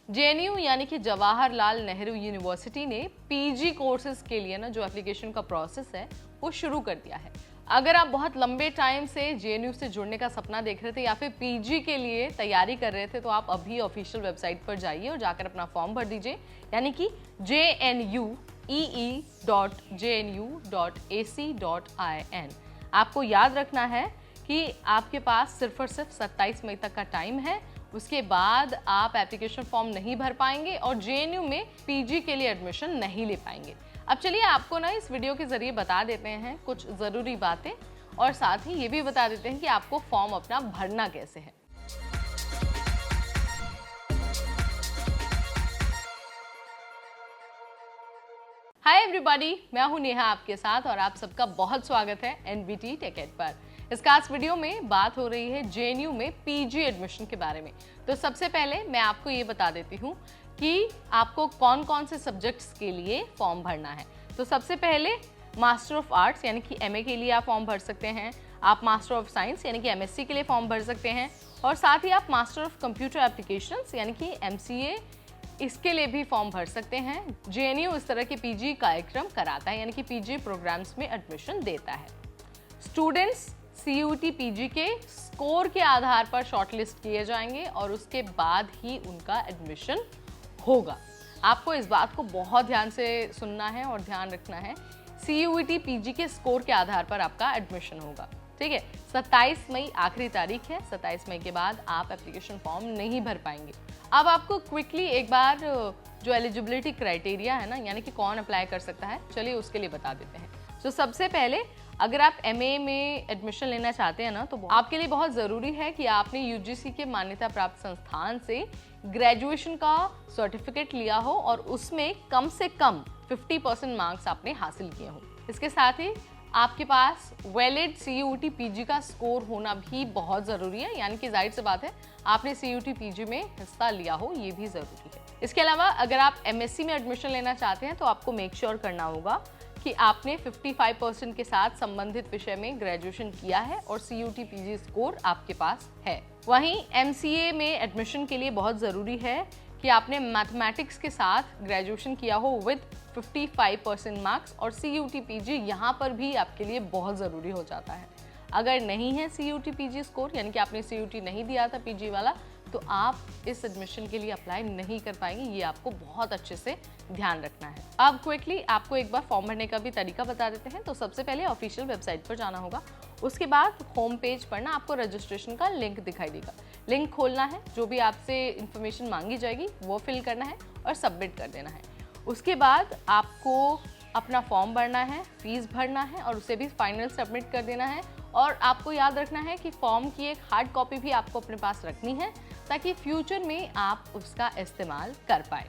JNU यानी कि Jawaharlal Nehru university ने पीजी कोर्सेज के लिए ना जो एप्लीकेशन का प्रोसेस है वो शुरू कर दिया है। अगर आप बहुत लंबे टाइम से जेएनयू से जुड़ने का सपना देख रहे थे या फिर पीजी के लिए तैयारी कर रहे थे तो आप अभी ऑफिशियल वेबसाइट पर जाइए और जाकर अपना फॉर्म भर दीजिए, यानी कि jnuu.ee.jnu.ac.in। आपको याद रखना है कि आपके पास सिर्फ और सिर्फ 27 मई तक का टाइम है। उसके बाद आप एप्लीकेशन फॉर्म नहीं भर पाएंगे और जेएनयू में पीजी के लिए एडमिशन नहीं ले पाएंगे। अब चलिए आपको ना इस वीडियो के जरिए बता देते हैं कुछ ज़रूरी बातें और साथ ही ये भी बता देते हैं कि आपको फॉर्म अपना भरना कैसे है। हाय एवरीबॉडी, मैं हूं नेहा आपके साथ और आप सबका बहुत स्वागत है एनबीटी टेक पर। इस खास वीडियो में बात हो रही है जेएनयू में पीजी एडमिशन के बारे में। तो सबसे पहले मैं आपको ये बता देती हूँ कि आपको कौन कौन से सब्जेक्ट्स के लिए फॉर्म भरना है। तो सबसे पहले मास्टर ऑफ आर्ट्स यानी कि एमए के लिए आप फॉर्म भर सकते हैं। आप मास्टर ऑफ साइंस यानी कि एमएससी के लिए फॉर्म भर सकते हैं और साथ ही आप मास्टर ऑफ कंप्यूटर एप्लीकेशंस यानी कि एमसीए इसके लिए भी फॉर्म भर सकते हैं। जेएनयू इस तरह के पीजी कार्यक्रम कराता है यानी कि पीजी प्रोग्राम्स में एडमिशन देता है। स्टूडेंट्स सीयूटी पीजी के स्कोर के आधार पर शॉर्टलिस्ट किए जाएंगे और उसके बाद ही उनका एडमिशन होगा। आपको इस बात को बहुत ध्यान से सुनना है और ध्यान रखना है। सीयूटी पीजी के स्कोर के आधार पर आपका एडमिशन होगा, ठीक है। 27 मई आखिरी तारीख है। 27 मई के बाद आप एप्लीकेशन फॉर्म नहीं भर पाएंगे। अब आपको क्विकली एक बार जो एलिजिबिलिटी क्राइटेरिया है ना, यानी कि कौन अप्लाई कर सकता है, चलिए उसके लिए बता देते हैं। तो सबसे पहले अगर आप एमए में एडमिशन लेना चाहते हैं ना, तो आपके लिए बहुत ज़रूरी है कि आपने यूजीसी के मान्यता प्राप्त संस्थान से ग्रेजुएशन का सर्टिफिकेट लिया हो और उसमें कम से कम 50% मार्क्स आपने हासिल किए हो। इसके साथ ही आपके पास वैलिड सीयूटी पीजी का स्कोर होना भी बहुत ज़रूरी है, यानी कि जाहिर सी बात है आपने सीयूटी पीजी में हिस्सा लिया हो, ये भी ज़रूरी है। इसके अलावा अगर आप एमएससी में एडमिशन लेना चाहते हैं तो आपको मेक श्योर करना होगा कि आपने 55% के साथ संबंधित विषय में ग्रेजुएशन किया है और सीयूटी पीजी स्कोर आपके पास है। वहीं एमसीए में एडमिशन के लिए बहुत ज़रूरी है कि आपने मैथमेटिक्स के साथ ग्रेजुएशन किया हो विद 55% मार्क्स और सीयूटी पीजी यहाँ पर भी आपके लिए बहुत ज़रूरी हो जाता है। अगर नहीं है सीयूटी पीजी स्कोर, यानी कि आपने सीयूटी नहीं दिया था पीजी वाला, तो आप इस एडमिशन के लिए अप्लाई नहीं कर पाएंगे। ये आपको बहुत अच्छे से ध्यान रखना है। अब क्विकली आपको एक बार फॉर्म भरने का भी तरीका बता देते हैं। तो सबसे पहले ऑफिशियल वेबसाइट पर जाना होगा। उसके बाद होम पेज पर ना आपको रजिस्ट्रेशन का लिंक दिखाई देगा। लिंक खोलना है, जो भी आपसे इन्फॉर्मेशन मांगी जाएगी वो फिल करना है और सबमिट कर देना है। उसके बाद आपको अपना फॉर्म भरना है, फीस भरना है और उसे भी फाइनल सबमिट कर देना है। और आपको याद रखना है कि फॉर्म की एक हार्ड कॉपी भी आपको अपने पास रखनी है ताकि फ्यूचर में आप उसका इस्तेमाल कर पाए।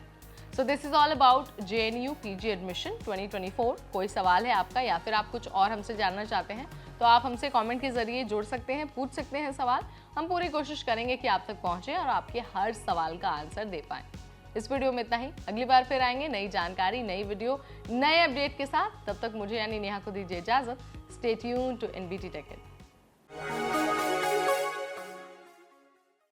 So this is all about JNU PG admission 2024। कोई सवाल है आपका या फिर आप कुछ और हमसे जानना चाहते हैं तो आप हमसे कमेंट के जरिए जुड़ सकते हैं, पूछ सकते हैं सवाल। हम पूरी कोशिश करेंगे कि आप तक पहुंचे और आपके हर सवाल का आंसर दे पाएं। इस वीडियो में इतना ही। अगली बार फिर आएंगे नई जानकारी, नई वीडियो, नए अपडेट के साथ। तब तक मुझे यानी नेहा को दीजिए इजाजत। Stay tuned to NBT take.